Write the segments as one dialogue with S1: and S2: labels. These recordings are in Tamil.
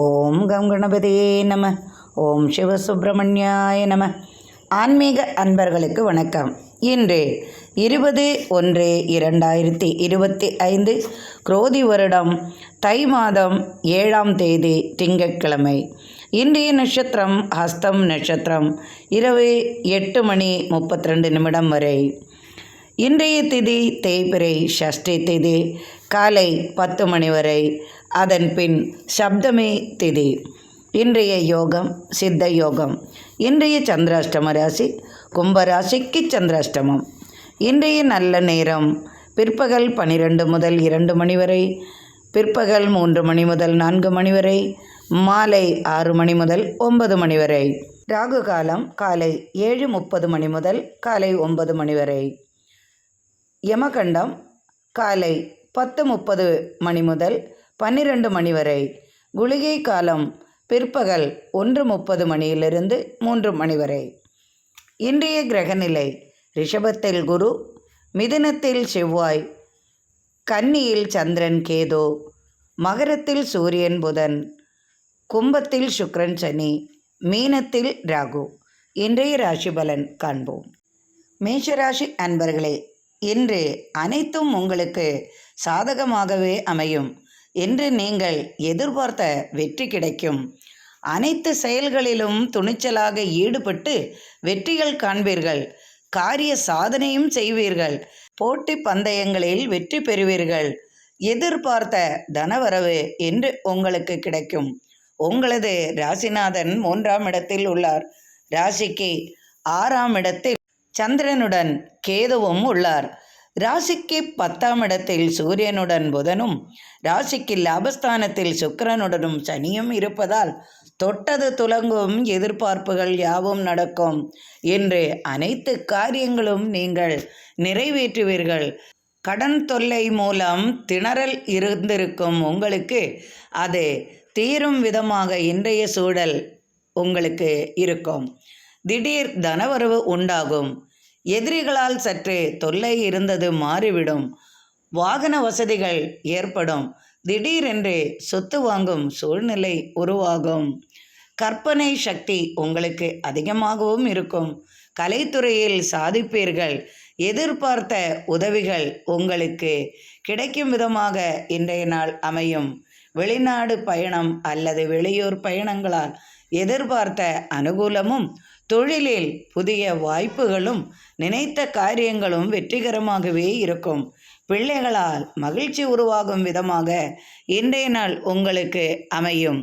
S1: ஓம் கம் கணபதியே நம. ஓம் சிவசுப்பிரமணியாய நம. ஆன்மீக அன்பர்களுக்கு வணக்கம். இன்று 20/1/2025 குரோதி வருடம் தை மாதம் 7ஆம் தேதி திங்கட்கிழமை. இன்றைய நட்சத்திரம் ஹஸ்தம் நட்சத்திரம் இரவு 8:32 வரை. இன்றைய திதி தேய்பிறை சஷ்டி திதி காலை 10 மணி வரை. அதன் பின் சப்தமி திதி. இன்றைய யோகம் சித்த யோகம். இன்றைய சந்திராஷ்டம ராசி கும்பராசிக்கு சந்திராஷ்டமம். இன்றைய நல்ல நேரம் பிற்பகல் 12 முதல் 2 மணி வரை, பிற்பகல் 3 மணி முதல் 4 மணி வரை, மாலை 6 மணி முதல் 9 மணி வரை. ராகு காலம் காலை 7:30 மணி முதல் காலை 9 மணி வரை. யமகண்டம் காலை 10:30 மணி முதல் 12 மணி வரை. குளிகை காலம் பிற்பகல் 1:30 மணியிலிருந்து 3 மணி வரை. இன்றைய கிரகநிலை ரிஷபத்தில் குரு, மிதுனத்தில் செவ்வாய், கன்னியில் சந்திரன் கேது, மகரத்தில் சூரியன் புதன், கும்பத்தில் சுக்கிரன் சனி, மீனத்தில் ராகு. இன்றைய ராசி பலன் காண்போம். மேஷராசி அன்பர்களே, இன்று அனைத்தும் உங்களுக்கு சாதகமாகவே அமையும். இன்று நீங்கள் எதிர்பார்த்த வெற்றி கிடைக்கும். அனைத்து செயல்களிலும் துணிச்சலாக ஈடுபட்டு வெற்றிகள் காண்பீர்கள். காரிய சாதனையும் செய்வீர்கள். போட்டி பந்தயங்களில் வெற்றி பெறுவீர்கள். எதிர்பார்த்த தனவரவு இன்று உங்களுக்கு கிடைக்கும். உங்களது ராசிநாதன் 3ஆம் இடத்தில் உள்ளார். ராசிக்கு 6ஆம் இடத்தில் சந்திரனுடன் கேதுவும் உள்ளார். ராசிக்கு 10ஆம் இடத்தில் சூரியனுடன் புதனும், ராசிக்கு லாபஸ்தானத்தில் சுக்கிரனுடனும் சனியும் இருப்பதால் தொட்டது துலங்கும். எதிர்பார்ப்புகள் யாவும் நடக்கும். இன்று அனைத்து காரியங்களும் நீங்கள் நிறைவேற்றுவீர்கள். கடன் தொல்லை மூலம் திணறல் இருந்திருக்கும் உங்களுக்கு அது தீரும் விதமாக இன்றைய சூழல் உங்களுக்கு இருக்கும். திடீர் தனவரவு உண்டாகும். எதிரிகளால் சற்று தொல்லை இருந்தது மாறிவிடும். வாகன வசதிகள் ஏற்படும். திடீரென்று சொத்து வாங்கும் சூழ்நிலை உருவாகும். கற்பனை சக்தி உங்களுக்கு அதிகமாகவும் இருக்கும். கலைத்துறையில் சாதிப்பீர்கள். எதிர்பார்த்த உதவிகள் உங்களுக்கு கிடைக்கும் விதமாக இன்றைய நாள் அமையும். வெளிநாடு பயணம் அல்லது வெளியூர் பயணங்களால் எதிர்பார்த்த அனுகூலமும், தொழிலில் புதிய வாய்ப்புகளும், நினைத்த காரியங்களும் வெற்றிகரமாகவே இருக்கும். பிள்ளைகளால் மகிழ்ச்சி உருவாகும் விதமாக இன்றைய நாள் உங்களுக்கு அமையும்.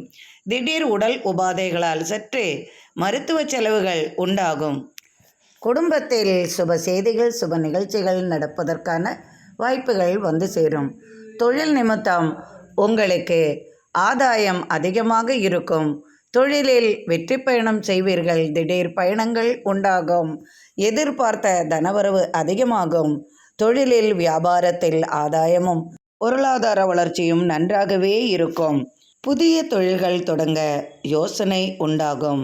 S1: திடீர் உடல் உபாதைகளால் சற்று மருத்துவ செலவுகள் உண்டாகும். குடும்பத்தில் சுப செய்திகள், சுப நிகழ்ச்சிகள் நடப்பதற்கான வாய்ப்புகள் வந்து சேரும். தொழில் நிமித்தம் உங்களுக்கு ஆதாயம் அதிகமாக இருக்கும். தொழிலில் வெற்றி பயணம் செய்வீர்கள். திடீர் பயணங்கள் உண்டாகும். எதிர்பார்த்த தனவரவு அதிகமாகும். தொழிலில் வியாபாரத்தில் ஆதாயமும் பொருளாதார வளர்ச்சியும் நன்றாகவே இருக்கும். புதிய தொழில்கள் தொடங்க யோசனை உண்டாகும்.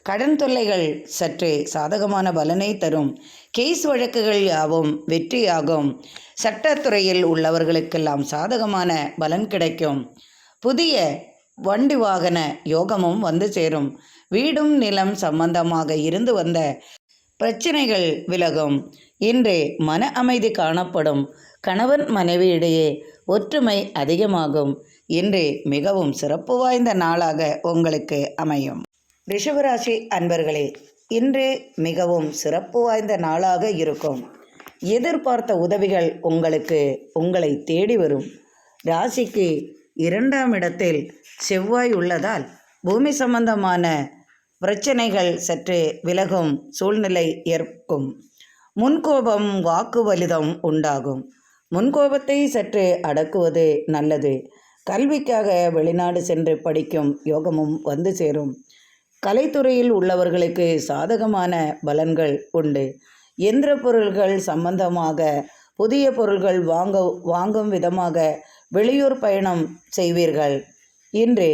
S1: கடன் தொல்லைகள் சற்று சாதகமான பலனை தரும். கேஸ் வழக்குகள் யாவும் வெற்றியாகும். சட்டத்துறையில் உள்ளவர்களுக்கெல்லாம் சாதகமான பலன் கிடைக்கும். புதிய வண்டி வாகன யோகமும் வந்து சேரும். வீடும் நிலம் சம்பந்தமாக இருந்து வந்த பிரச்சனைகள் விலகும். இன்று மன அமைதி காணப்படும். கணவன் மனைவியிடையே ஒற்றுமை அதிகமாகும். இன்று மிகவும் சிறப்பு வாய்ந்த நாளாக உங்களுக்கு அமையும். ரிஷபராசி அன்பர்களே, இன்று மிகவும் சிறப்பு வாய்ந்த நாளாக இருக்கும். எதிர்பார்த்த உதவிகள் உங்களை தேடி வரும். ராசிக்கு 2ஆம் இடத்தில் செவ்வாய் உள்ளதால் பூமி சம்பந்தமான பிரச்சனைகள் சற்று விலகும் சூழ்நிலை ஏற்கும். முன்கோபம் வாக்கு வலிதம் உண்டாகும். முன்கோபத்தை சற்று அடக்குவது நல்லது. கல்விக்காக வெளிநாடு சென்று படிக்கும் யோகமும் வந்து சேரும். கலைத்துறையில் உள்ளவர்களுக்கு சாதகமான பலன்கள் உண்டு. எந்திர பொருள்கள் சம்பந்தமாக புதிய பொருள்கள் வாங்கும் விதமாக வெளியூர் பயணம் செய்வீர்கள். இன்று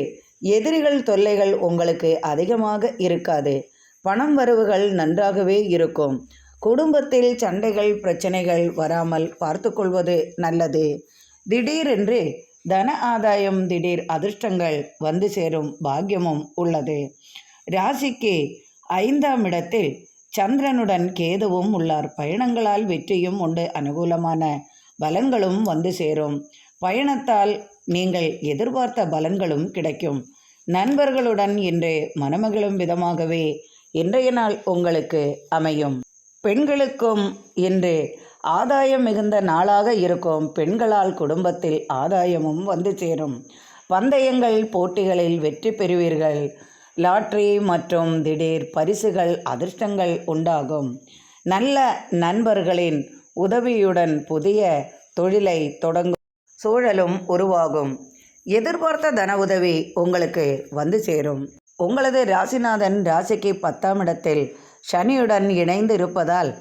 S1: எதிரிகள் தொல்லைகள் உங்களுக்கு அதிகமாக இருக்காது. பணம் வரவுகள் நன்றாகவே இருக்கும். குடும்பத்தில் சண்டைகள் பிரச்சனைகள் வராமல் பார்த்து கொள்வது நல்லது. திடீரென்று தன ஆதாயம், திடீர் அதிர்ஷ்டங்கள் வந்து சேரும் பாக்கியமும் உள்ளது. ராசிக்கு 5ஆம் இடத்தில் சந்திரனுடன் கேதுவும் உள்ளார். பயணங்களால் வெற்றியும் உண்டு. அனுகூலமான பலன்களும் வந்து சேரும். பயணத்தால் நீங்கள் எதிர்பார்த்த பலன்களும் கிடைக்கும். நண்பர்களுடன் இன்று மனமகிழும் விதமாகவே இன்றைய நாள் உங்களுக்கு அமையும். பெண்களுக்கும் இன்று ஆதாயம் மிகுந்த நாளாக இருக்கும். பெண்களால் குடும்பத்தில் ஆதாயமும் வந்து சேரும். பந்தயங்கள், போட்டிகளில் வெற்றி பெறுவீர்கள். லாட்டரி மற்றும் திடீர் பரிசுகள், அதிர்ஷ்டங்கள் உண்டாகும். நல்ல நண்பர்களின் உதவியுடன் புதிய தொழிலை தொடங்கும் சூழலும் உருவாகும். எதிர்பார்த்த தன உதவி உங்களுக்கு வந்து சேரும். உங்களது ராசிநாதன் ராசிக்கு 10ஆம் இடத்தில் சனியுடன் இணைந்து இருப்பதால்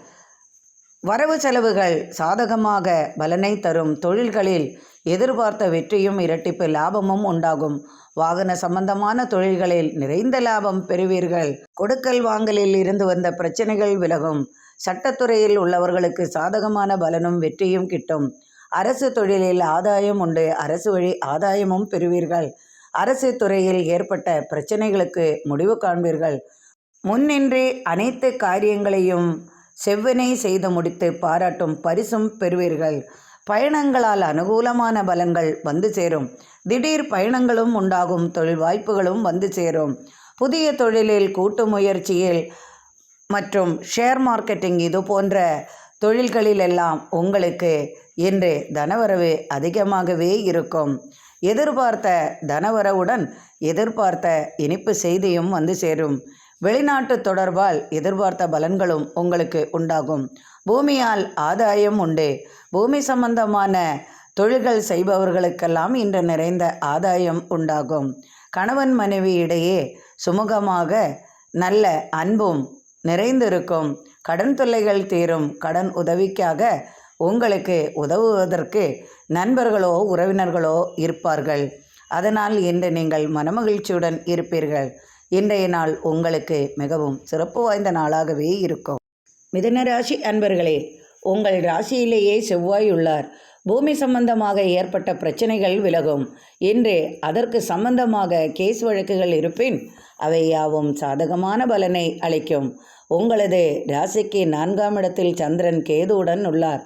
S1: வரவு செலவுகள் சாதகமாக பலனை தரும். தொழில்களில் எதிர்பார்த்த வெற்றியும் இரட்டிப்பு லாபமும் உண்டாகும். வாகன சம்பந்தமான தொழில்களில் நிறைந்த லாபம் பெறுவீர்கள். கொடுக்கல் வாங்கலில் இருந்து வந்த பிரச்சனைகள் விலகும். சட்டத்துறையில் உள்ளவர்களுக்கு சாதகமான பலனும் வெற்றியும் கிட்டும். அரசு தொழிலில் ஆதாயம் உண்டு. அரசு வழி ஆதாயமும் பெறுவீர்கள். அரசு துறையில் ஏற்பட்ட பிரச்சனைகளுக்கு முடிவு காண்பீர்கள். முன்னின்றி அனைத்து காரியங்களையும் செவ்வனே செய்து முடித்து பாராட்டும் பரிசும் பெறுவீர்கள். பயணங்களால் அனுகூலமான பலன்கள் வந்து சேரும். திடீர் பயணங்களும் உண்டாகும். தொழில் வாய்ப்புகளும் வந்து சேரும். புதிய தொழிலில், கூட்டு முயற்சியில் மற்றும் ஷேர் மார்க்கெட்டிங் இது போன்ற தொழில்களிலெல்லாம் உங்களுக்கு இன்று தனவரவு அதிகமாகவே இருக்கும். எதிர்பார்த்த தனவரவுடன் எதிர்பார்த்த இனிப்பு செய்தியும் வந்து சேரும். வெளிநாட்டு தொடர்பால் எதிர்பார்த்த பலன்களும் உங்களுக்கு உண்டாகும். பூமியால் ஆதாயம் உண்டு. பூமி சம்பந்தமான தொழில்கள் செய்பவர்களுக்கெல்லாம் இன்று நிறைந்த ஆதாயம் உண்டாகும். கணவன் மனைவி இடையே சுமூகமாக நல்ல அன்பும் நிறைந்திருக்கும். கடன் தொல்லைகள் தீரும். கடன் உதவிக்காக உங்களுக்கு உதவுவதற்கு நண்பர்களோ உறவினர்களோ இருப்பார்கள். அதனால் இன்று நீங்கள் மனமகிழ்ச்சியுடன் இருப்பீர்கள். இன்றைய நாள் உங்களுக்கு மிகவும் சிறப்பு வாய்ந்த நாளாகவே இருக்கும். மிதுன ராசி அன்பர்களே, உங்கள் ராசியிலேயே செவ்வாய் உள்ளார். பூமி சம்பந்தமாக ஏற்பட்ட பிரச்சனைகள் விலகும். இன்று அதற்கு சம்பந்தமாக கேஸ் வழக்குகள் இருப்பின் அவை யாவும் சாதகமான பலனை அளிக்கும். உங்களது ராசிக்கு 4ஆம் இடத்தில் சந்திரன் கேதுவுடன் உள்ளார்.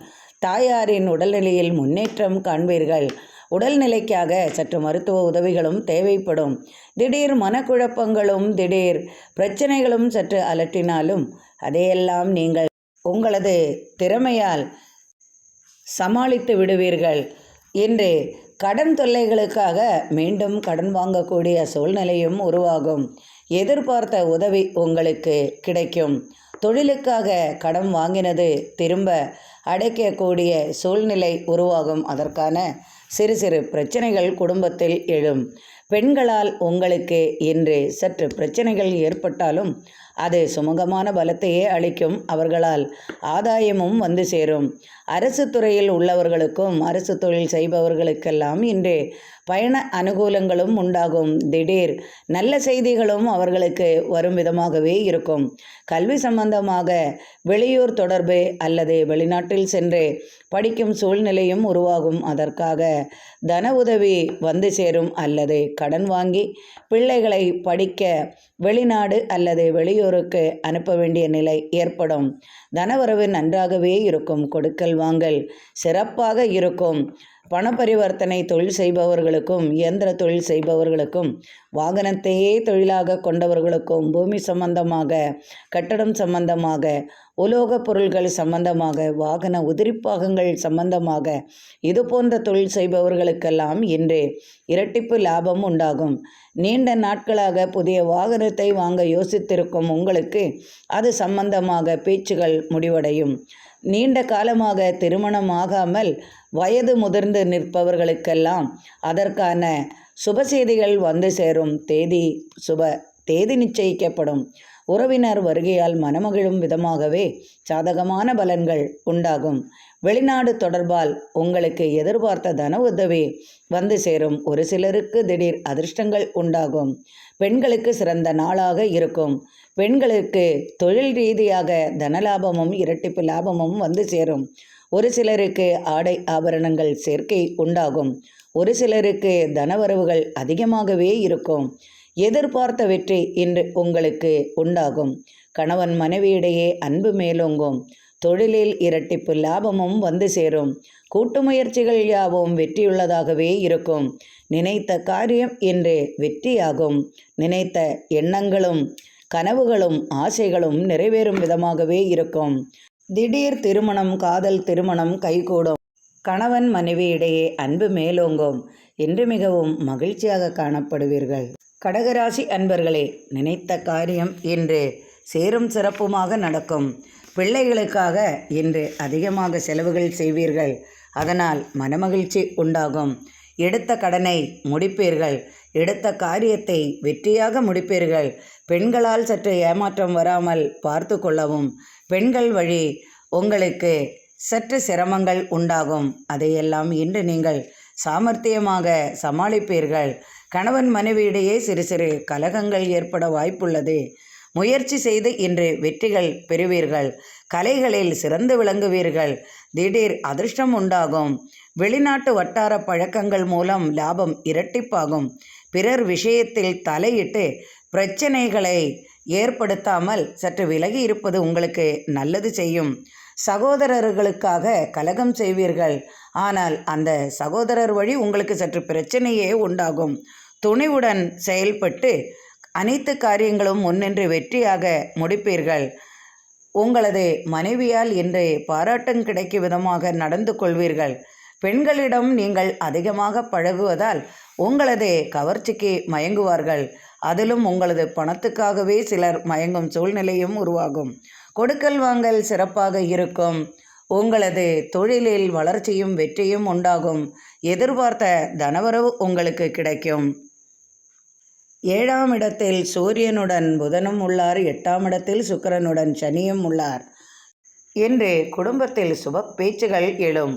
S1: தாயாரின் உடல்நிலையில் முன்னேற்றம் காண்பீர்கள். உடல்நிலைக்காக சற்று மருத்துவ உதவிகளும் தேவைப்படும். திடீர் மனக்குழப்பங்களும் திடீர் பிரச்சனைகளும் சற்று அலட்டினாலும் அதையெல்லாம் நீங்கள் உங்களது திறமையால் சமாளித்து விடுவீர்கள். இன்று கடன் தொல்லைகளுக்காக மீண்டும் கடன் வாங்கக்கூடிய சூழ்நிலையும் உருவாகும். எதிர்பார்த்த உதவி உங்களுக்கு கிடைக்கும். தொழிலுக்காக கடன் வாங்கினது திரும்ப அடைக்கக்கூடிய சூழ்நிலை உருவாகும். அதற்கான சிறு சிறு பிரச்சனைகள் குடும்பத்தில் எழும். பெண்களால் உங்களுக்கு இன்று சற்று பிரச்சனைகள் ஏற்பட்டாலும் அது சுமூகமான பலத்தையே அளிக்கும். அவர்களால் ஆதாயமும் வந்து சேரும். அரசு துறையில் உள்ளவர்களுக்கும் அரசு தொழில் செய்பவர்களுக்கெல்லாம் இன்று பயண அனுகூலங்களும் உண்டாகும். திடீர் நல்ல செய்திகளும் அவர்களுக்கு வரும் விதமாகவே இருக்கும். கல்வி சம்பந்தமாக வெளியூர் தொடர்பு அல்லது வெளிநாட்டில் சென்று படிக்கும் சூழ்நிலையும் உருவாகும். அதற்காக தன உதவி வந்து சேரும் அல்லது கடன் வாங்கி பிள்ளைகளை படிக்க வெளிநாடு அல்லது வெளியூருக்கு அனுப்ப வேண்டிய நிலை ஏற்படும். தனவரவு நன்றாகவே இருக்கும். கொடுக்கல் வாங்கல் சிறப்பாக இருக்கும். பண பரிவர்த்தனை தொழில் செய்பவர்களுக்கும் இயந்திர தொழில் செய்பவர்களுக்கும் வாகனத்தையே தொழிலாக கொண்டவர்களுக்கும் பூமி சம்பந்தமாக கட்டடம் சம்பந்தமாக உலோகப் பொருள்கள் சம்பந்தமாக வாகன உதிரிப்பாகங்கள் சம்பந்தமாக இது போன்ற தொழில் செய்பவர்களுக்கெல்லாம் இன்று இரட்டிப்பு லாபம் உண்டாகும். நீண்ட நாட்களாக புதிய வாகனத்தை வாங்க யோசித்திருக்கும் உங்களுக்கு அது சம்பந்தமாக பேச்சுகள் முடிவடையும். நீண்ட காலமாக திருமணமாகாமல் வயது முதிர்ந்து நிற்பவர்களுக்கெல்லாம் அதற்கான சுப செய்திகள் வந்து சேரும். தேதி நிச்சயிக்கப்படும். உறவினர் வருகையால் மனமகிழும் விதமாகவே சாதகமான பலன்கள் உண்டாகும். வெளிநாடு தொடர்பால் உங்களுக்கு எதிர்பார்த்த தன உதவி வந்து சேரும். ஒரு சிலருக்கு திடீர் அதிர்ஷ்டங்கள் உண்டாகும். பெண்களுக்கு சிறந்த நாளாக இருக்கும். பெண்களுக்கு தொழில் ரீதியாக தனலாபமும் இரட்டிப்பு லாபமும் வந்து சேரும். ஒரு சிலருக்கு ஆடை ஆபரணங்கள் சேர்க்கை உண்டாகும். ஒரு சிலருக்கு தனவரவுகள் அதிகமாகவே இருக்கும். எதிர்பார்த்த வெற்றி இன்று உங்களுக்கு உண்டாகும். கணவன் மனைவியிடையே அன்பு மேலோங்கும். தொழிலில் இரட்டிப்பு லாபமும் வந்து சேரும். கூட்டு முயற்சிகள் யாவும் வெற்றியுள்ளதாகவே இருக்கும். நினைத்த காரியம் இன்று வெற்றியாகும். நினைத்த எண்ணங்களும் கனவுகளும் ஆசைகளும் நிறைவேறும் விதமாகவே இருக்கும். திடீர் திருமணம், காதல் திருமணம் கைகூடும். கணவன் மனைவியிடையே அன்பு மேலோங்கும். இன்று மிகவும் மகிழ்ச்சியாக காணப்படுவீர்கள். கடகராசி அன்பர்களே, நினைத்த காரியம் இன்று சேரும் சிறப்புமாக நடக்கும். பிள்ளைகளுக்காக இன்று அதிகமாக செலவுகள் செய்வீர்கள். அதனால் மனமகிழ்ச்சி உண்டாகும். எடுத்த கடனை முடிப்பீர்கள். எடுத்த காரியத்தை வெற்றியாக முடிப்பீர்கள். பெண்களால் சற்று ஏமாற்றம் வராமல் பார்த்து கொள்ளவும். பெண்கள் வழி உங்களுக்கு சற்று சிரமங்கள் உண்டாகும். அதையெல்லாம் இன்று நீங்கள் சாமர்த்தியமாக சமாளிப்பீர்கள். கணவன் மனைவியிடையே சிறு சிறு கலகங்கள் ஏற்பட வாய்ப்புள்ளது. முயற்சி செய்து இன்று வெற்றிகள் பெறுவீர்கள். கலைகளில் சிறந்து விளங்குவீர்கள். திடீர் அதிர்ஷ்டம் உண்டாகும். வெளிநாட்டு வட்டார பழக்கங்கள் மூலம் லாபம் இரட்டிப்பாகும். பிறர் விஷயத்தில் தலையிட்டு பிரச்சனைகளை ஏற்படுத்தாமல் சற்று விலகி இருப்பது உங்களுக்கு நல்லது செய்யும். சகோதரர்களுக்காக கலகம் செய்வீர்கள். ஆனால் அந்த சகோதரர் வழி உங்களுக்கு சற்று பிரச்சனையே உண்டாகும். துணிவுடன் செயல்பட்டு அனைத்து காரியங்களும் முன்னின்று வெற்றியாக முடிப்பீர்கள். உங்களது மனைவியால் இன்று பாராட்டம் கிடைக்கும் விதமாக நடந்து கொள்வீர்கள். பெண்களிடம் நீங்கள் அதிகமாக பழகுவதால் உங்களது கவர்ச்சிக்கு மயங்குவார்கள். அதிலும் உங்களது பணத்துக்காகவே சிலர் மயங்கும் சூழ்நிலையும் உருவாகும். கொடுக்கல் வாங்கல் சிறப்பாக இருக்கும். உங்களது தொழிலில் வளர்ச்சியும் வெற்றியும் உண்டாகும். எதிர்பார்த்த தனவரவு உங்களுக்கு கிடைக்கும். 7ஆம் இடத்தில் சூரியனுடன் புதனும் உள்ளார். 8ஆம் இடத்தில் சுக்கிரனுடன் சனியும் உள்ளார். இன்று குடும்பத்தில் சுப பேச்சுகள் எழும்.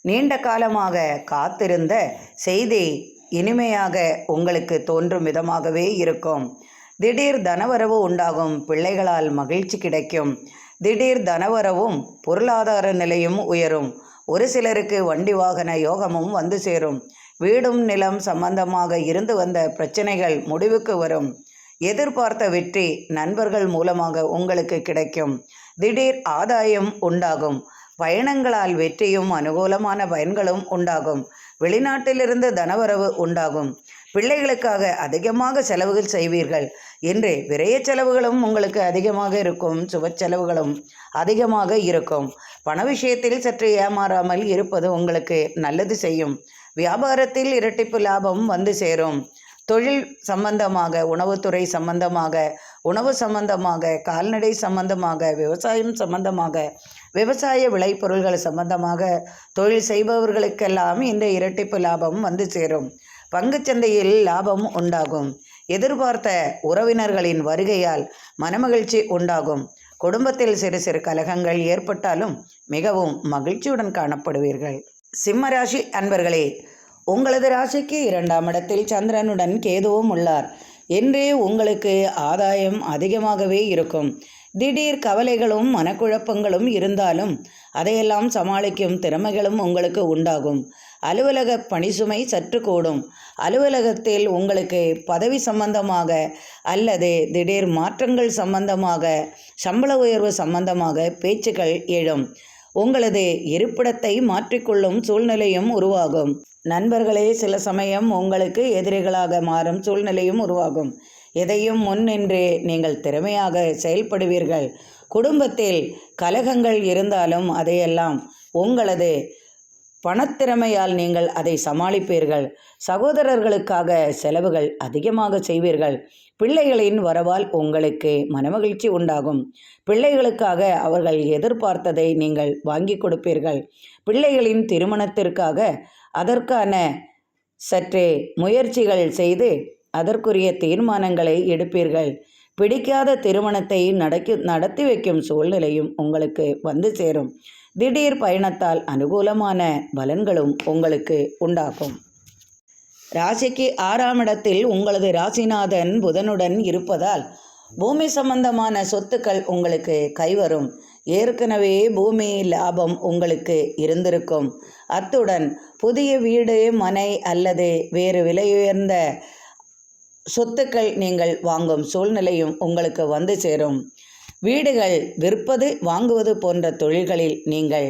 S1: நீண்ட காலமாக காத்திருந்த செய்தி இனிமையாக உங்களுக்கு தோன்றும் விதமாகவே இருக்கும். திடீர் தனவரவு உண்டாகும். பிள்ளைகளால் மகிழ்ச்சி கிடைக்கும். திடீர் தனவரவும் பொருளாதார நிலையும் உயரும். ஒரு சிலருக்கு வண்டி வாகன யோகமும் வந்து சேரும். வீடும் நிலம் சம்பந்தமாக இருந்து வந்த பிரச்சனைகள் முடிவுக்கு வரும். எதிர்பார்த்த வெற்றி நண்பர்கள் மூலமாக உங்களுக்கு கிடைக்கும். திடீர் ஆதாயம் உண்டாகும். பயணங்களால் வெற்றியும் அனுகூலமான பயன்களும் உண்டாகும். வெளிநாட்டிலிருந்து தனவரவு உண்டாகும். பிள்ளைகளுக்காக அதிகமாக செலவுகள் செய்வீர்கள். இன்று விரைய செலவுகளும் உங்களுக்கு அதிகமாக இருக்கும். சுப செலவுகளும் அதிகமாக இருக்கும். பண விஷயத்தில் சற்று ஏமாறாமல் இருப்பது உங்களுக்கு நல்லது செய்யும். வியாபாரத்தில் இரட்டிப்பு லாபம் வந்து சேரும். தொழில் சம்பந்தமாக, உணவுத்துறை சம்பந்தமாக, உணவு சம்பந்தமாக, கால்நடை சம்பந்தமாக, விவசாயம் சம்பந்தமாக, விவசாய விளைபொருள்கள் சம்பந்தமாக தொழில் செய்பவர்களுக்கெல்லாம் இந்த இரட்டிப்பு லாபம் வந்து சேரும். பங்குச்சந்தையில் லாபம் உண்டாகும். எதிர்பார்த்த உறவினர்களின் வருகையால் மனமகிழ்ச்சி உண்டாகும். குடும்பத்தில் சிறு சிறு கலகங்கள் ஏற்பட்டாலும் மிகவும் மகிழ்ச்சியுடன் காணப்படுவீர்கள். சிம்மராசி அன்பர்களே, உங்களது ராசிக்கு 2ஆம் இடத்தில் சந்திரனுடன் கேதுவும் உள்ளார். இன்று உங்களுக்கு ஆதாயம் அதிகமாகவே இருக்கும். திடீர் கவலைகளும் மனக்குழப்பங்களும் இருந்தாலும் அதையெல்லாம் சமாளிக்கும் திறமைகளும் உங்களுக்கு உண்டாகும். அலுவலக பணிசுமை சற்று கூடும். அலுவலகத்தில் உங்களுக்கு பதவி சம்பந்தமாக அல்லது திடீர் மாற்றங்கள் சம்பந்தமாக, சம்பள உயர்வு சம்பந்தமாக பேச்சுக்கள் எழும். உங்களது இருப்பிடத்தை மாற்றிக்கொள்ளும் சூழ்நிலையும் உருவாகும். நண்பர்களே சில சமயம் உங்களுக்கு எதிரிகளாக மாறும் சூழ்நிலையும் உருவாகும். எதையும் முன்னின்று நீங்கள் திறமையாக செயல்படுவீர்கள். குடும்பத்தில் கலகங்கள் இருந்தாலும் அதையெல்லாம் உங்களது பணத்திறமையால் நீங்கள் அதை சமாளிப்பீர்கள். சகோதரர்களுக்காக செலவுகள் அதிகமாக செய்வீர்கள். பிள்ளைகளின் வரவால் உங்களுக்கு மனமகிழ்ச்சி உண்டாகும். பிள்ளைகளுக்காக அவர்கள் எதிர்பார்த்ததை நீங்கள் வாங்கி கொடுப்பீர்கள். பிள்ளைகளின் திருமணத்திற்காக அதற்கான சற்று முயற்சிகள் செய்து அதற்குரிய தீர்மானங்களை எடுப்பீர்கள். பிடிக்காத திருமணத்தை நடத்தி வைக்கும் சூழ்நிலையும் உங்களுக்கு வந்து சேரும். திடீர் பயணத்தால் அனுகூலமான பலன்களும் உங்களுக்கு உண்டாகும். ராசிக்கு 6ஆம் இடத்தில் உங்களது ராசிநாதன் புதனுடன் இருப்பதால் பூமி சம்பந்தமான சொத்துக்கள் உங்களுக்கு கைவரும். ஏற்கனவே பூமி லாபம் உங்களுக்கு இருந்திருக்கும். அத்துடன் புதிய வீடு, மனை அல்லது வேறு விலையுயர்ந்த சொத்துக்கள் நீங்கள் வாங்கும் சூழ்நிலையும் உங்களுக்கு வந்து சேரும். வீடுகள் விற்பது, வாங்குவது போன்ற தொழில்களில் நீங்கள்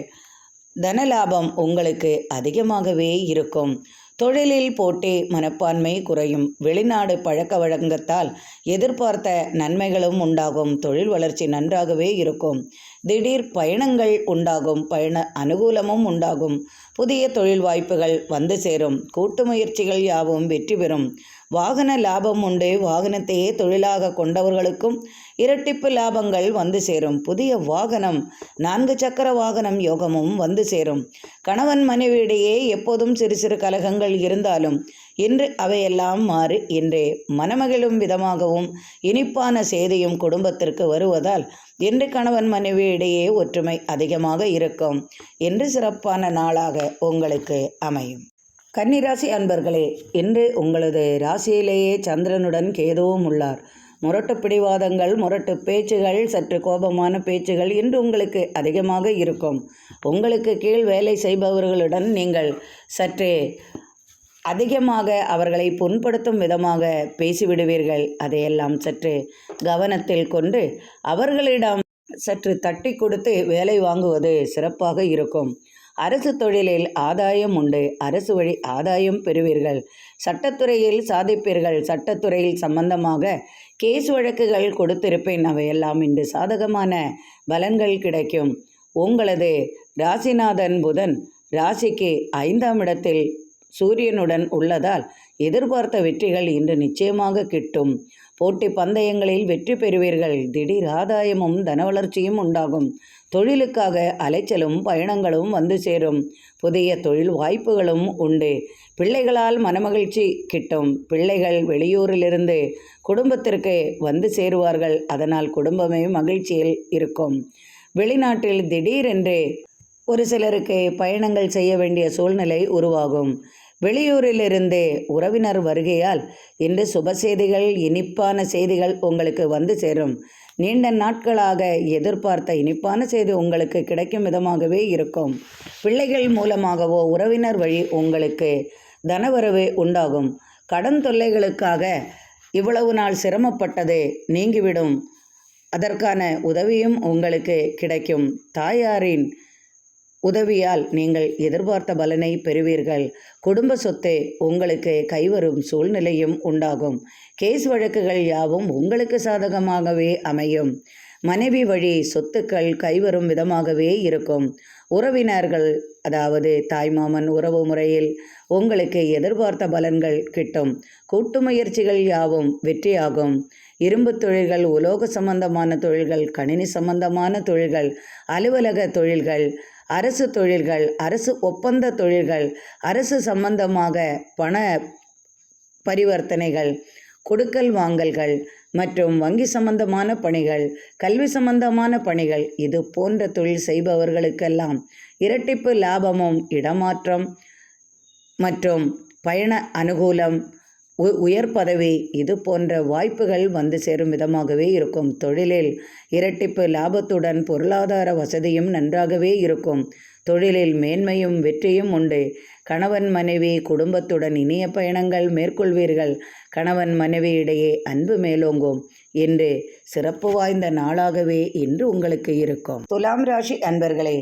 S1: தனலாபம் உங்களுக்கு அதிகமாகவே இருக்கும். தொழிலில் போட்டி மனப்பான்மை குறையும். வெளிநாடு பழக்க வழக்கத்தால் எதிர்பார்த்த நன்மைகளும் உண்டாகும். தொழில் வளர்ச்சி நன்றாகவே இருக்கும். திடீர் பயணங்கள் உண்டாகும். பயண அனுகூலமும் உண்டாகும். புதிய தொழில் வாய்ப்புகள் வந்து சேரும். கூட்டு முயற்சிகள் யாவும் வெற்றி பெறும். வாகன லாபம் உண்டு. வாகனத்தையே தொழிலாக கொண்டவர்களுக்கும் இரட்டிப்பு லாபங்கள் வந்து சேரும். புதிய வாகனம், 4 சக்கர வாகனம் யோகமும் வந்து சேரும். கணவன் மனைவியிடையே எப்போதும் சிறு சிறு கலகங்கள் இருந்தாலும் இன்று அவையெல்லாம் மாறி இன்று மனமகிழும் விதமாகவும் இனிப்பான செய்தியும் குடும்பத்திற்கு வருவதால் இன்று கணவன் மனைவியிடையே ஒற்றுமை அதிகமாக இருக்கும். இன்று சிறப்பான நாளாக உங்களுக்கு அமையும். கன்னிராசி அன்பர்களே, இன்று உங்களது ராசியிலேயே சந்திரனுடன் கேதுவும் உள்ளார். முரட்டு பிடிவாதங்கள், முரட்டு பேச்சுகள், சற்று கோபமான பேச்சுகள் இன்று உங்களுக்கு அதிகமாக இருக்கும். உங்களுக்கு கீழ் வேலை செய்பவர்களுடன் நீங்கள் சற்று அதிகமாக அவர்களை புண்படுத்தும் விதமாக பேசிவிடுவீர்கள். அதையெல்லாம் சற்று கவனத்தில் கொண்டு அவர்களிடம் சற்று தட்டி கொடுத்து வேலை வாங்குவது சிறப்பாக இருக்கும். அரசு தொழிலில் ஆதாயம் உண்டு. அரசு வழி ஆதாயம் பெறுவீர்கள். சட்டத்துறையில் சாதிப்பீர்கள். சட்டத்துறையில் சம்பந்தமாக கேஸ் வழக்குகள் கொடுத்திருப்பேன். அவையெல்லாம் இன்று சாதகமான பலன்கள் கிடைக்கும். உங்களது ராசிநாதன் புதன் ராசிக்கு 5ஆம் இடத்தில் சூரியனுடன் உள்ளதால் எதிர்பார்த்த வெற்றிகள் இன்று நிச்சயமாக கிட்டும். போட்டி பந்தயங்களில் வெற்றி பெறுவீர்கள். திடீர் ஆதாயமும் தன வளர்ச்சியும் உண்டாகும். தொழிலுக்காக அலைச்சலும் பயணங்களும் வந்து சேரும். புதிய தொழில் வாய்ப்புகளும் உண்டு. பிள்ளைகளால் மனமகிழ்ச்சி கிட்டும். பிள்ளைகள் வெளியூரிலிருந்து குடும்பத்திற்கு வந்து சேருவார்கள். அதனால் குடும்பமே மகிழ்ச்சியில் இருக்கும். வெளிநாட்டில் திடீரென்று ஒரு சிலருக்கு பயணங்கள் செய்ய வேண்டிய சூழ்நிலை உருவாகும். வெளியூரிலிருந்து உறவினர் வருகையால் இன்று சுப செய்திகள், இனிப்பான செய்திகள் உங்களுக்கு வந்து சேரும். நீண்ட நாட்களாக எதிர்பார்த்த இனிப்பான செய்தி உங்களுக்கு கிடைக்கும் விதமாகவே இருக்கும். பிள்ளைகள் மூலமாகவோ உறவினர் வழி உங்களுக்கு தனவரவு உண்டாகும். கடன் தொல்லைகளுக்காக இவ்வளவு நாள் சிரமப்பட்டது நீங்கிவிடும். அதற்கான உதவியும் உங்களுக்கு கிடைக்கும். தாயாரின் உதவியால் நீங்கள் எதிர்பார்த்த பலனை பெறுவீர்கள். குடும்ப சொத்து உங்களுக்கு கைவரும் சூழ்நிலையும் உண்டாகும். கேஸ் வழக்குகள் யாவும் உங்களுக்கு சாதகமாகவே அமையும். மனைவி வழி சொத்துக்கள் கைவரும் விதமாகவே இருக்கும். உறவினர்கள், அதாவது தாய்மாமன் உறவு முறையில் உங்களுக்கு எதிர்பார்த்த பலன்கள் கிட்டும். கூட்டு முயற்சிகள் யாவும் வெற்றியாகும். இரும்பு தொழில்கள், உலோக சம்பந்தமான தொழில்கள், கணினி சம்பந்தமான தொழில்கள், அலுவலக தொழில்கள், அரசு தொழில்கள், அரசு ஒப்பந்த தொழில்கள், அரசு சம்பந்தமாக பண பரிவர்த்தனைகள், கொடுக்கல் வாங்கல்கள் மற்றும் வங்கி சம்பந்தமான பணிகள், கல்வி சம்பந்தமான பணிகள், இது போன்ற தொழில் செய்பவர்களுக்கெல்லாம் இரட்டிப்பு லாபமும் இடமாற்றம் மற்றும் பயண அனுகூலம், உயர் பதவி, இது போன்ற வாய்ப்புகள் வந்து சேரும் விதமாகவே இருக்கும். தொழிலில் இரட்டிப்பு லாபத்துடன் பொருளாதார வசதியும் நன்றாகவே இருக்கும். தொழிலில் மேன்மையும் வெற்றியும் உண்டு. கணவன் மனைவி குடும்பத்துடன் இனிய பயணங்கள் மேற்கொள்வீர்கள். கணவன் மனைவி இடையே அன்பு மேலோங்கும். இன்று சிறப்பு வாய்ந்த நாளாகவே இன்று உங்களுக்கு இருக்கும். துலாம் ராசி அன்பர்களே,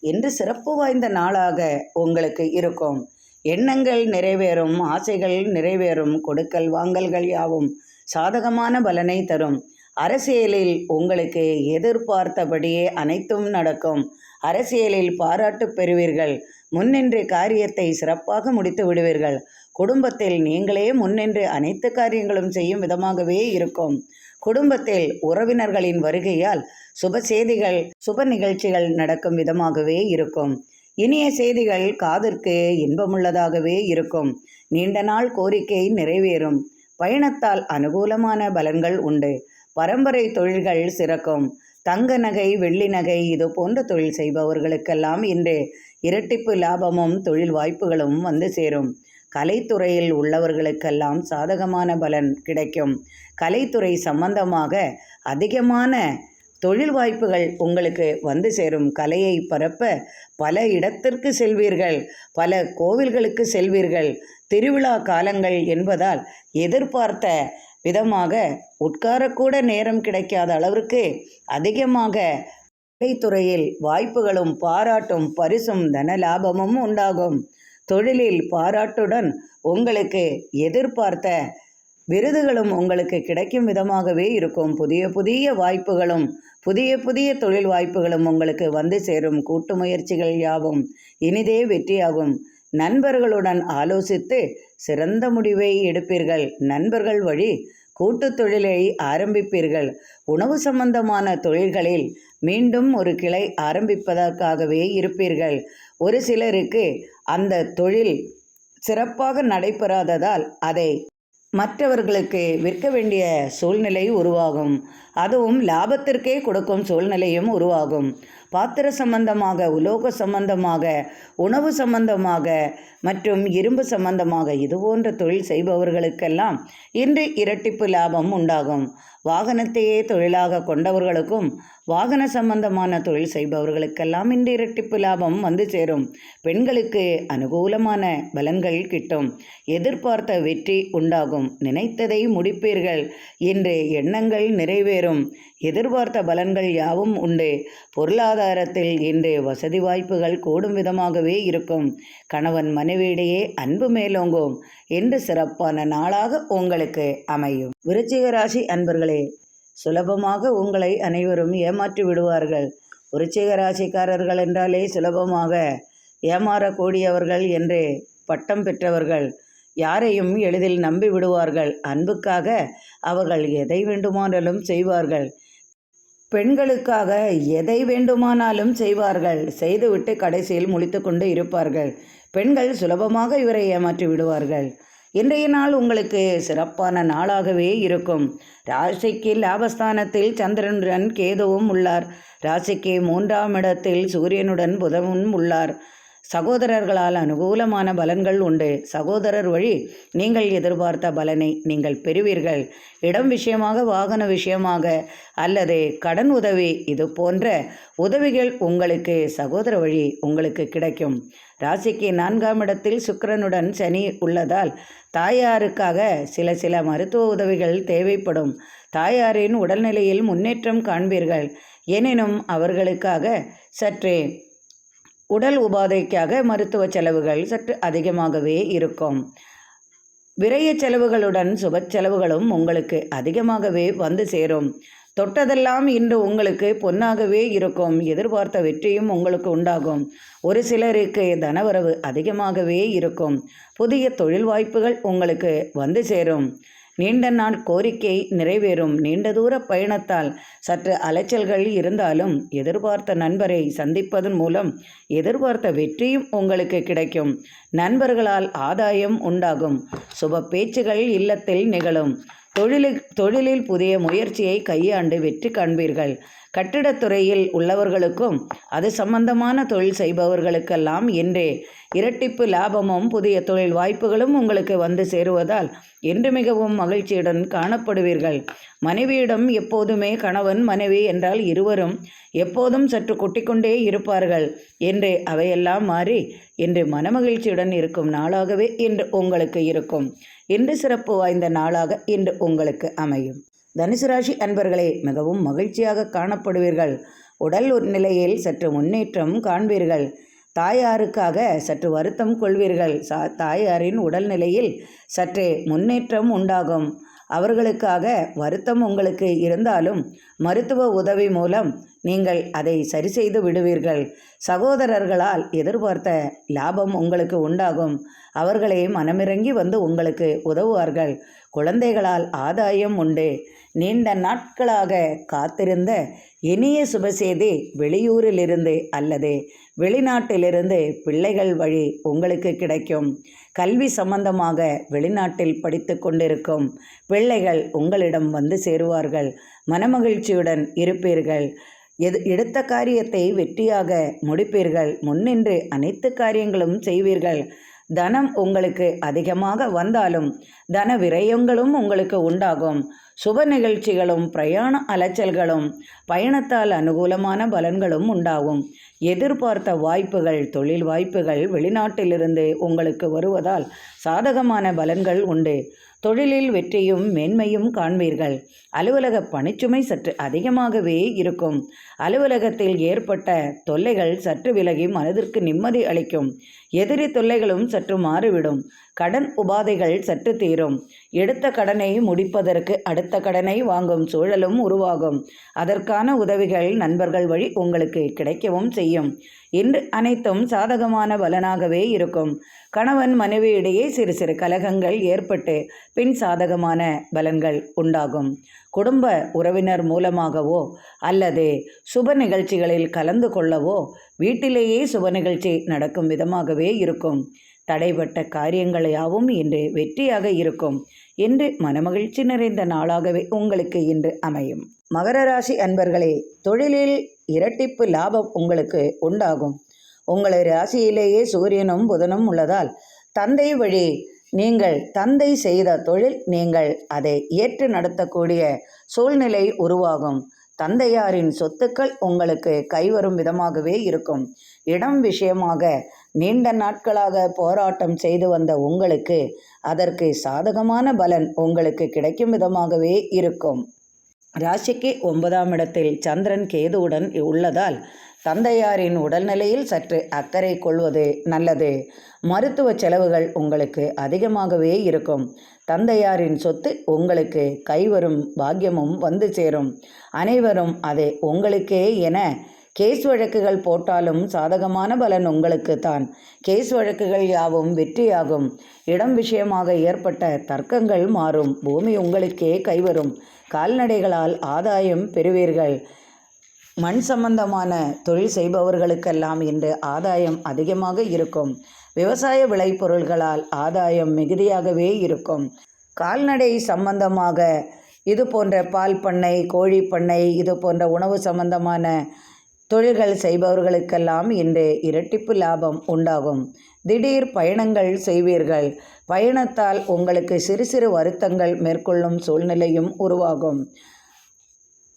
S1: இன்று சிறப்பு வாய்ந்த நாளாக உங்களுக்கு இருக்கும். எண்ணங்கள் நிறைவேறும். ஆசைகள் நிறைவேறும். கொடுக்கல் வாங்கல்கள் யாவும் சாதகமான பலனை தரும். அரசியலில் உங்களுக்கு எதிர்பார்த்தபடியே அனைத்தும் நடக்கும். அரசியலில் பாராட்டு பெறுவீர்கள். முன்னின்று காரியத்தை சிறப்பாக முடித்து விடுவீர்கள். குடும்பத்தில் நீங்களே முன்னின்று அனைத்து காரியங்களும் செய்யும் விதமாகவே இருக்கும். குடும்பத்தில் உறவினர்களின் வருகையால் சுப செய்திகள், சுப நிகழ்ச்சிகள் நடக்கும் விதமாகவே இருக்கும். இனிய செய்திகள் காதிற்கு இன்பமுள்ளதாகவே இருக்கும். நீண்ட நாள் கோரிக்கை நிறைவேறும். பயணத்தால் அனுகூலமான பலன்கள் உண்டு. பரம்பரை தொழில்கள் சிறக்கும். தங்க நகை, வெள்ளி நகை, இது போன்ற தொழில் செய்பவர்களுக்கெல்லாம் இன்று இரட்டிப்பு லாபமும் தொழில் வாய்ப்புகளும் வந்து சேரும். கலைத்துறையில் உள்ளவர்களுக்கெல்லாம் சாதகமான பலன் கிடைக்கும். கலைத்துறை சம்பந்தமாக அதிகமான தொழில் வாய்ப்புகள் உங்களுக்கு வந்து சேரும். கலையை பரப்ப பல இடத்திற்கு செல்வீர்கள், பல கோவில்களுக்கு செல்வீர்கள். திருவிழா காலங்கள் என்பதால் எதிர்பார்த்த விதமாக உட்காரக்கூட நேரம் கிடைக்காத அளவிற்கு அதிகமாக கலைத்துறையில் வாய்ப்புகளும் பாராட்டும் பரிசும் தன லாபமும் உண்டாகும். தொழிலில் பாராட்டுடன் உங்களுக்கு எதிர்பார்த்த விருதுகளும் உங்களுக்கு கிடைக்கும் விதமாகவே இருக்கும். புதிய புதிய வாய்ப்புகளும் புதிய புதிய தொழில் வாய்ப்புகளும் உங்களுக்கு வந்து சேரும். கூட்டு முயற்சிகள் யாவும் இனிதே வெற்றியாகும். நண்பர்களுடன் ஆலோசித்து சிறந்த முடிவை எடுப்பீர்கள். நண்பர்கள் வழி கூட்டு தொழிலை ஆரம்பிப்பீர்கள். உணவு சம்பந்தமான தொழில்களில் மீண்டும் ஒரு கிளை ஆரம்பிப்பதற்காகவே இருப்பீர்கள். ஒரு சிலருக்கு அந்த தொழில் சிறப்பாக நடைபெறாததால் அதை மற்றவர்களுக்கு விற்க வேண்டிய சூழ்நிலை உருவாகும். அதுவும் லாபத்திற்கே கொடுக்கும் சூழ்நிலையும் உருவாகும். பாத்திர சம்பந்தமாக, உலோக சம்பந்தமாக, உணவு சம்பந்தமாக மற்றும் இரும்பு சம்பந்தமாக இதுபோன்ற தொழில் செய்பவர்களுக்கெல்லாம் இன்று இரட்டிப்பு லாபம் உண்டாகும். வாகனத்தையே தொழிலாக கொண்டவர்களுக்கும் வாகன சம்பந்தமான தொழில் செய்பவர்களுக்கெல்லாம் இன்று இரட்டிப்பு லாபம் வந்து சேரும். பெண்களுக்கு அனுகூலமான பலன்கள் கிட்டும். எதிர்பார்த்த வெற்றி உண்டாகும். நினைத்ததை முடிப்பீர்கள். இன்று எண்ணங்கள் நிறைவேறும். எதிர்பார்த்த பலன்கள் யாவும் உண்டு. பொருளாதாரத்தில் இன்று வசதி வாய்ப்புகள் கூடும் விதமாகவே இருக்கும். கணவன் மனைவியிடையே அன்பு மேலோங்கும். இன்று சிறப்பான நாளாக உங்களுக்கு அமையும். விருச்சிக ராசி அன்பர்களே, சுலபமாக உங்களை அனைவரும் ஏமாற்றி விடுவார்கள். விருச்சிக ராசிக்காரர்கள் என்றாலே சுலபமாக ஏமாறக்கூடியவர்கள் என்று பட்டம் பெற்றவர்கள். யாரையும் எளிதில் நம்பி விடுவார்கள். அன்புக்காக அவர்கள் எதை வேண்டுமானாலும் செய்வார்கள். பெண்களுக்காக எதை வேண்டுமானாலும் செய்வார்கள். செய்துவிட்டு கடைசியில் முழித்து கொண்டு இருப்பார்கள். பெண்கள் சுலபமாக இவரை ஏமாற்றி விடுவார்கள். இன்றைய நாள் உங்களுக்கு சிறப்பான நாளாகவே இருக்கும். ராசிக்கு லாபஸ்தானத்தில் சந்திரனுடன் கேதுவும் உள்ளார். ராசிக்கு 3ஆம் இடத்தில் சூரியனுடன் புதனும் உள்ளார். சகோதரர்களால் அனுகூலமான பலன்கள் உண்டு. சகோதரர் வழி நீங்கள் எதிர்பார்த்த பலனை நீங்கள் பெறுவீர்கள். இடம் விஷயமாக, வாகன விஷயமாக அல்லது கடன் உதவி, இது போன்ற உதவிகள் உங்களுக்கு சகோதர வழி உங்களுக்கு கிடைக்கும். ராசிக்கு 4ஆம் இடத்தில் சுக்கிரனுடன் சனி உள்ளதால் தாயாருக்காக சில மருத்துவ உதவிகள் தேவைப்படும். தாயாரின் உடல்நிலையில் முன்னேற்றம் காண்பீர்கள். எனினும் அவர்களுக்காக சற்றே உடல் உபாதைக்காக மருத்துவ செலவுகள் சற்று அதிகமாகவே இருக்கும். விரய செலவுகளுடன் சுப செலவுகளும் உங்களுக்கு அதிகமாகவே வந்து சேரும். தொட்டதெல்லாம் இன்று உங்களுக்கு பொன்னாகவே இருக்கும். எதிர்பார்த்த வெற்றியும் உங்களுக்கு உண்டாகும். ஒரு சிலருக்கு தனவரவு அதிகமாகவே இருக்கும். புதிய தொழில் வாய்ப்புகள் உங்களுக்கு வந்து சேரும். நீண்ட நாள் கோரிக்கை நிறைவேறும். நீண்ட தூர பயணத்தால் சற்று அலைச்சல்கள் இருந்தாலும் எதிர்பார்த்த நண்பரை சந்திப்பதன் மூலம் எதிர்பார்த்த வெற்றியும் உங்களுக்கு கிடைக்கும். நண்பர்களால் ஆதாயம் உண்டாகும். சுப பேச்சுகள் இல்லத்தில் நிகழும். தொழிலில் புதிய முயற்சியை கையாண்டு வெற்றி காண்பீர்கள். கட்டிடத்துறையில் உள்ளவர்களுக்கும் அது சம்பந்தமான தொழில் செய்பவர்களுக்கெல்லாம் இன்றே இரட்டிப்பு லாபமும் புதிய தொழில் வாய்ப்புகளும் உங்களுக்கு வந்து சேருவதால் இன்று மிகவும் மகிழ்ச்சியுடன் காணப்படுவீர்கள். மனைவியிடம் எப்போதுமே கணவன் மனைவி என்றால் இருவரும் எப்போதும் சற்று கொட்டிக்கொண்டே இருப்பார்கள் என்று அவையெல்லாம் மாறி இன்று மனமகிழ்ச்சியுடன் இருக்கும் நாளாகவே இன்று உங்களுக்கு இருக்கும். இன்று சிறப்பு வாய்ந்த நாளாக இன்று உங்களுக்கு அமையும். தனுசு ராசி அன்பர்களே, மிகவும் மகிழ்ச்சியாக காணப்படுவீர்கள். உடல் நிலையில் சற்று முன்னேற்றம் காண்பீர்கள். தாயாருக்காக சற்று வருத்தம் கொள்வீர்கள். தாயாரின் உடல்நிலையில் சற்றே முன்னேற்றம் உண்டாகும். அவர்களுக்காக வருத்தம் உங்களுக்கு இருந்தாலும் மருத்துவ உதவி மூலம் நீங்கள் அதை சரி செய்து விடுவீர்கள். சகோதரர்களால் எதிர்பார்த்த லாபம் உங்களுக்கு உண்டாகும். அவர்களே மனமிறங்கி வந்து உங்களுக்கு உதவுவார்கள். குழந்தைகளால் ஆதாயம் உண்டு. நீண்ட நாட்களாக காத்திருந்த இனிய சுபசெய்தி வெளியூரிலிருந்து அல்லது வெளிநாட்டிலிருந்து பிள்ளைகள் வழி உங்களுக்கு கிடைக்கும். கல்வி சம்பந்தமாக வெளிநாட்டில் படித்து கொண்டிருக்கும் பிள்ளைகள் உங்களிடம் வந்து சேருவார்கள். மனமகிழ்ச்சியுடன் இருப்பீர்கள். எடுத்த காரியத்தை வெற்றியாக முடிப்பீர்கள். முன்னின்று அனைத்து காரியங்களும் செய்வீர்கள். தனம் உங்களுக்கு அதிகமாக வந்தாலும் தன விரயங்களும் உங்களுக்கு உண்டாகும். சுப நிகழ்ச்சிகளும் பிரயாண அலைச்சல்களும் பயணத்தால் அனுகூலமான பலன்களும் உண்டாகும். எதிர்பார்த்த வாய்ப்புகள், தொழில் வாய்ப்புகள் வெளிநாட்டிலிருந்து உங்களுக்கு வருவதால் சாதகமான பலன்கள் உண்டு. தொழிலில் வெற்றியும் மேன்மையும் காண்பீர்கள். அலுவலக பணிச்சுமை சற்று அதிகமாகவே இருக்கும். அலுவலகத்தில் ஏற்பட்ட தொல்லைகள் சற்று விலகி மனதிற்கு நிம்மதி அளிக்கும். எதிரி தொல்லைகளும் சற்று மாறிவிடும். கடன் உபாதைகள் சற்று தீரும். எடுத்த கடனை முடிப்பதற்கு அடுத்த கடனை வாங்கும் சூழலும் உருவாகும். அதற்கான உதவிகள் நண்பர்கள் வழி உங்களுக்கு கிடைக்கவும் செய்யும். இன்று அனைத்தும் சாதகமான பலனாகவே இருக்கும். கணவன் மனைவியிடையே சிறு சிறு கலகங்கள் ஏற்பட்டு பின் சாதகமான பலன்கள் உண்டாகும். குடும்ப உறவினர் மூலமாகவோ அல்லது சுப நிகழ்ச்சிகளில் கலந்து கொள்ளவோ வீட்டிலேயே சுப நிகழ்ச்சி நடக்கும் விதமாகவே இருக்கும். தடைப்பட்ட காரியங்கள் யாவும் இன்று வெற்றியாக இருக்கும். இன்று மனமகிழ்ச்சி நிறைந்த நாளாகவே உங்களுக்கு இன்று அமையும். மகர ராசி அன்பர்களே, தொழிலில் இரட்டிப்பு லாபம் உங்களுக்கு உண்டாகும். உங்கள் ராசியிலேயே சூரியனும் புதனும் உள்ளதால் தந்தை வழி நீங்கள் தந்தை செய்த தொழில் நீங்கள் அதை ஏற்று நடத்தக்கூடிய சூழ்நிலை உருவாகும். தந்தையாரின் சொத்துக்கள் உங்களுக்கு கைவரும் விதமாகவே இருக்கும். இடம் விஷயமாக நீண்ட நாட்களாக போராட்டம் செய்து வந்த உங்களுக்கு அதற்கு சாதகமான பலன் உங்களுக்கு கிடைக்கும் விதமாகவே இருக்கும். ராசிக்கு 9ஆம் இடத்தில் சந்திரன் கேதுவுடன் உள்ளதால் தந்தையாரின் உடல்நிலையில் சற்று அக்கறை கொள்வது நல்லது. மருத்துவ செலவுகள் உங்களுக்கு அதிகமாகவே இருக்கும். தந்தையாரின் சொத்து உங்களுக்கு கைவரும் பாக்கியமும் வந்து சேரும். அனைவரும் அதை உங்களுக்கே என கேஸ் வழக்குகள் போட்டாலும் சாதகமான பலன் உங்களுக்கு தான். கேஸ் வழக்குகள் யாவும் வெற்றியாகும். இடம் விஷயமாக ஏற்பட்ட தர்க்கங்கள் மாறும். பூமி உங்களுக்கே கைவரும். கால்நடைகளால் ஆதாயம் பெறுவீர்கள். மண் சம்பந்தமான தொழில் செய்பவர்களுக்கெல்லாம் இன்று ஆதாயம் அதிகமாக இருக்கும். விவசாய விளைபொருள்களால் ஆதாயம் மிகுதியாகவே இருக்கும். கால்நடை சம்பந்தமாக இது போன்ற பால் பண்ணை, கோழி பண்ணை, இது போன்ற உணவு சம்பந்தமான தொழில்கள் செய்பவர்களுக்கெல்லாம் இன்று இரட்டிப்பு லாபம் உண்டாகும். திடீர் பயணங்கள் செய்வீர்கள். பயணத்தால் உங்களுக்கு சிறு சிறு வருத்தங்கள் மேற்கொள்ளும் சூழ்நிலையும் உருவாகும்.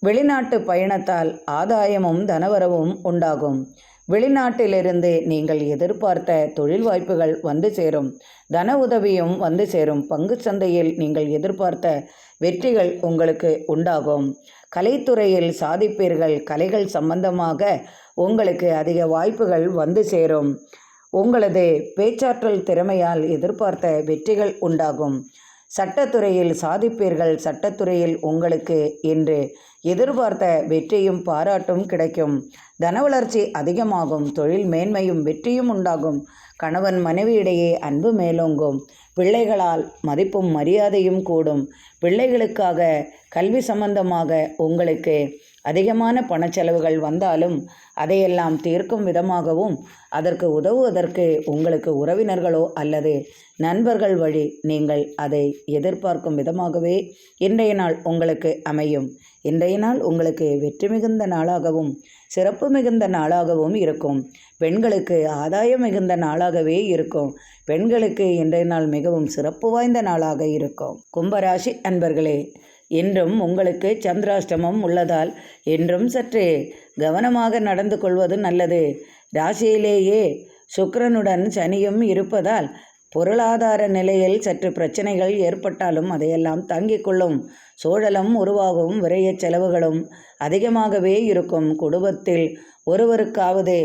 S1: வெளிநாட்டு பயணத்தால் ஆதாயமும் தனவரவும் உண்டாகும். வெளிநாட்டிலிருந்து நீங்கள் எதிர்பார்த்த தொழில் வாய்ப்புகள் வந்து சேரும். தன உதவியும் வந்து சேரும். பங்கு சந்தையில் நீங்கள் எதிர்பார்த்த வெற்றிகள் உங்களுக்கு உண்டாகும். கலைத்துறையில் சாதிப்பீர்கள். கலைகள் சம்பந்தமாக உங்களுக்கு அதிக வாய்ப்புகள் வந்து சேரும். உங்களது பேச்சாற்றல் திறமையால் எதிர்பார்த்த வெற்றிகள் உண்டாகும். சட்டத்துறையில் சாதிப்பீர்கள். சட்டத்துறையில் உங்களுக்கு இன்று எதிர்பார்த்த வெற்றியும் பாராட்டும் கிடைக்கும். தன வளர்ச்சி அதிகமாகும். தொழில் மேன்மையும் வெற்றியும் உண்டாகும். கணவன் மனைவியிடையே அன்பு மேலோங்கும். பிள்ளைகளால் மதிப்பும் மரியாதையும் கூடும். பிள்ளைகளுக்காக கல்வி சம்பந்தமாக உங்களுக்கு அதிகமான பணச்செலவுகள் வந்தாலும் அதையெல்லாம் தீர்க்கும் விதமாகவும் அதற்கு உதவுவதற்கு உங்களுக்கு உறவினர்களோ அல்லது நண்பர்கள் வழி நீங்கள் அதை எதிர்பார்க்கும் விதமாகவே இன்றைய நாள் உங்களுக்கு அமையும். இன்றைய நாள் உங்களுக்கு வெற்றி மிகுந்த நாளாகவும் சிறப்பு மிகுந்த நாளாகவும் இருக்கும். பெண்களுக்கு ஆதாயம் மிகுந்த நாளாகவே இருக்கும். பெண்களுக்கு இன்றைய நாள் மிகவும் சிறப்பு வாய்ந்த நாளாக இருக்கும். கும்பராசி அன்பர்களே, இன்றும் உங்களுக்கு சந்திராஷ்டமம் உள்ளதால் இன்றும் சற்று கவனமாக நடந்து கொள்வது நல்லது. ராசியிலேயே சுக்கிரனுடன் சனியும் இருப்பதால் பொருளாதார நிலையில் சற்று பிரச்சனைகள் ஏற்பட்டாலும் அதையெல்லாம் தாங்கிக் கொள்ளும் சூழலும் உருவாகும். விரைய செலவுகளும் அதிகமாகவே இருக்கும். குடும்பத்தில் ஒருவருக்காவது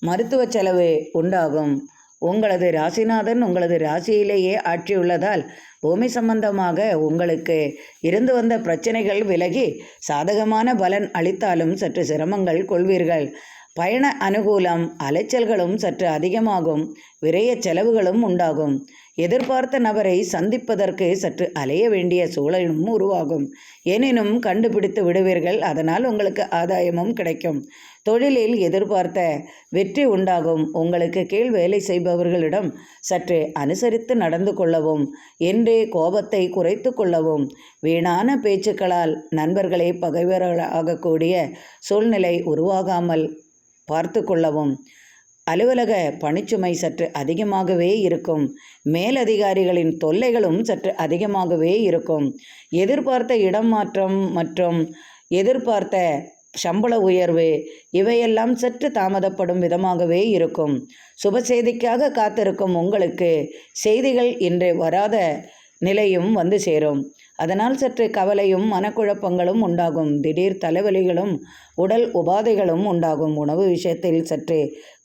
S1: மருத்துவ செலவு உண்டாகும். உங்களது ராசிநாதன் உங்களது ராசியிலேயே ஆட்சியுள்ளதால் பூமி சம்பந்தமாக உங்களுக்கு இருந்து வந்த பிரச்சனைகள் விலகி சாதகமான பலன் அளித்தாலும் சற்று சிரமங்கள் கொள்வீர்கள். பயண அனுகூலம், அலைச்சல்களும் சற்று அதிகமாகும். விரைய செலவுகளும் உண்டாகும். எதிர்பார்த்த நபரை சந்திப்பதற்கு சற்று அலைய வேண்டிய சூழலும் உருவாகும். எனினும் கண்டுபிடித்து விடுவீர்கள். அதனால் உங்களுக்கு ஆதாயமும் கிடைக்கும். தொழிலில் எதிர்பார்த்த வெற்றி உண்டாகும். உங்களுக்கு கீழ் வேலை செய்பவர்களிடம் சற்று அனுசரித்து நடந்து கொள்ளவும், என்றே கோபத்தை குறைத்து கொள்ளவும். வீணான பேச்சுக்களால் நண்பர்களே பகைவர்களாகக்கூடிய சூழ்நிலை உருவாகாமல் பார்த்து கொள்ளவும். அலுவலக பணிச்சுமை சற்று அதிகமாகவே இருக்கும். மேலதிகாரிகளின் தொல்லைகளும் சற்று அதிகமாகவே இருக்கும். எதிர்பார்த்த இடம் மாற்றம் மற்றும் எதிர்பார்த்த சம்பள உயர்வு இவையெல்லாம் சற்று தாமதப்படும் விதமாகவே இருக்கும். சுப செய்திக்காக காத்திருக்கும் உங்களுக்கு செய்திகள் இன்று வராத நிலையும் வந்து சேரும். அதனால் சற்று கவலையும் மனக்குழப்பங்களும் உண்டாகும். திடீர் தலைவலிகளும் உடல் உபாதைகளும் உண்டாகும். உணவு விஷயத்தில் சற்று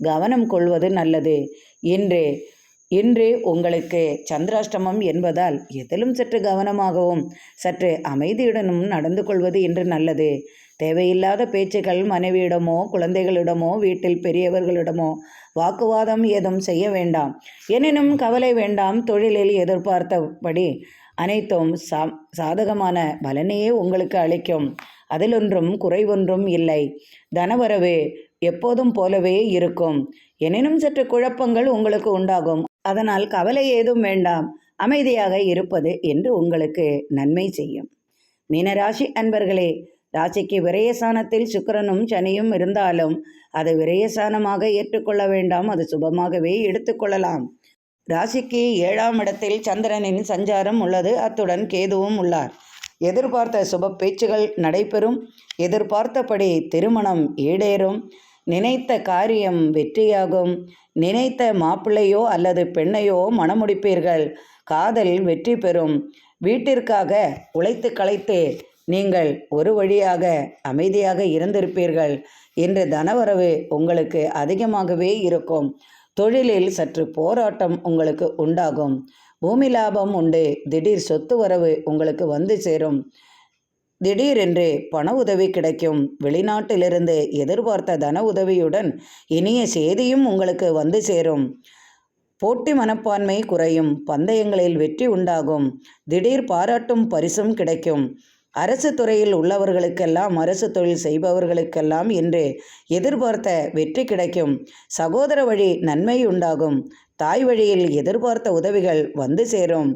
S1: கவனம் கொள்வது நல்லது. இன்று உங்களுக்கு சந்திராஷ்டமம் என்பதால் எதிலும் சற்று கவனமாகவும் சற்று அமைதியுடனும் நடந்து கொள்வது இன்று நல்லது. தேவையில்லாத பேச்சுக்கள் மனைவியிடமோ குழந்தைகளிடமோ வீட்டில் பெரியவர்களிடமோ வாக்குவாதம் ஏதும் செய்ய வேண்டாம். எனினும் கவலை வேண்டாம். தொழிலில் எதிர்பார்த்தபடி அனைத்தும் சாதகமான பலனையே உங்களுக்கு அளிக்கும். அதிலொன்றும் குறைவொன்றும் இல்லை. தனவரவு எப்போதும் போலவே இருக்கும். எனினும் சற்று குழப்பங்கள் உங்களுக்கு உண்டாகும். அதனால் கவலை ஏதும் வேண்டாம். அமைதியாக இருப்பது என்று உங்களுக்கு நன்மை செய்யும். மீனராசி அன்பர்களே, ராசிக்கு விரயசானத்தில் சுக்கிரனும் சனியும் இருந்தாலும் அது விரயசானமாக ஏற்றுக்கொள்ள வேண்டாம். அது சுபமாகவே எடுத்துக்கொள்ளலாம். ராசிக்கு 7ஆம் இடத்தில் சந்திரனின் சஞ்சாரம் உள்ளது. அத்துடன் கேதுவும் உள்ளார். எதிர்பார்த்த சுப பேச்சுகள் நடைபெறும். எதிர்பார்த்தபடி திருமணம் ஈடேறும். நினைத்த காரியம் வெற்றியாகும். நினைத்த மாப்பிள்ளையோ அல்லது பெண்ணையோ மணமுடிப்பீர்கள். காதல் வெற்றி பெறும். வீட்டிற்காக உழைத்து களைத்து நீங்கள் ஒரு வழியாக அமைதியாக இருந்திருப்பீர்கள். இன்று தனவரவு உங்களுக்கு அதிகமாகவே இருக்கும். தொழிலில் சற்று போராட்டம் உங்களுக்கு உண்டாகும். பூமி லாபம் உண்டு. திடீர் சொத்து வரவு உங்களுக்கு வந்து சேரும். திடீரென்று பண உதவி கிடைக்கும். வெளிநாட்டிலிருந்து எதிர்பார்த்த தன உதவியுடன் இனிய செய்தியும் உங்களுக்கு வந்து சேரும். போட்டி மனப்பான்மை குறையும். பந்தயங்களில் வெற்றி உண்டாகும். திடீர் பாராட்டும் பரிசும் கிடைக்கும். அரசு துறையில் உள்ளவர்களுக்கெல்லாம், அரசு தொழில் செய்பவர்களுக்கெல்லாம் இன்று எதிர்பார்த்த வெற்றி கிடைக்கும். சகோதர வழி நன்மை உண்டாகும். தாய் வழியில் எதிர்பார்த்த உதவிகள் வந்து சேரும்.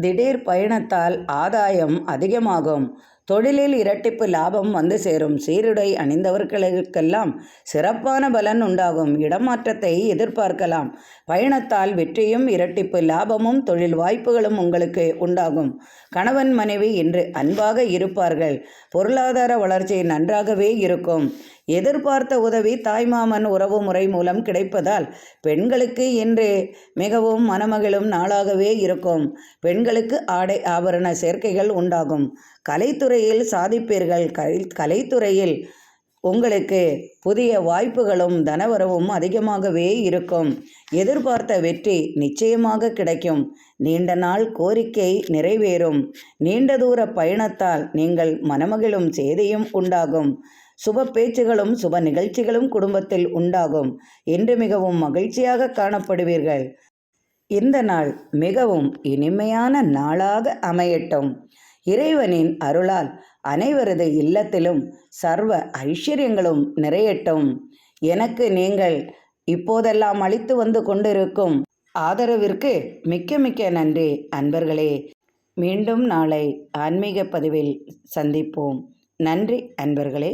S1: திடீர் பயணத்தால் ஆதாயம் அதிகமாகும். தொழிலில் இரட்டிப்பு லாபம் வந்து சேரும். சீருடை அணிந்தவர்களுக்கெல்லாம் சிறப்பான பலன் உண்டாகும். இடமாற்றத்தை எதிர்பார்க்கலாம். பயணத்தால் வெற்றியும் இரட்டிப்பு லாபமும் தொழில் வாய்ப்புகளும் உங்களுக்கு உண்டாகும். கணவன் மனைவி இன்று அன்பாக இருப்பார்கள். பொருளாதார வளர்ச்சி நன்றாகவே இருக்கும். எதிர்பார்த்த உதவி தாய்மாமன் உறவு முறை மூலம் கிடைப்பதால் பெண்களுக்கு இன்று மிகவும் மனமகிழும் நாளாகவே இருக்கும். பெண்களுக்கு ஆடை ஆபரண சேர்க்கைகள் உண்டாகும். கலைத்துறையில் சாதிப்பீர்கள். கலைத்துறையில் உங்களுக்கு புதிய வாய்ப்புகளும் தனவரவும் அதிகமாகவே இருக்கும். எதிர்பார்த்த வெற்றி நிச்சயமாக கிடைக்கும். நீண்ட நாள் கோரிக்கை நிறைவேறும். நீண்ட தூர பயணத்தால் நீங்கள் மனமகிழும் செய்தியும் உண்டாகும். சுப பேச்சுகளும் சுப நிகழ்ச்சிகளும் குடும்பத்தில் உண்டாகும். இன்று மிகவும் மகிழ்ச்சியாக காணப்படுவீர்கள். இந்த நாள் மிகவும் இனிமையான நாளாக அமையட்டும். இறைவனின் அருளால் அனைவரது இல்லத்திலும் சர்வ ஐஸ்வர்யங்களும் நிறையட்டும். எனக்கு நீங்கள் இப்போதெல்லாம் அளித்து வந்து கொண்டிருக்கும் ஆதரவிற்கு மிக்க மிக்க நன்றி அன்பர்களே. மீண்டும் நாளை ஆன்மீக பதிவில் சந்திப்போம். நன்றி அன்பர்களே.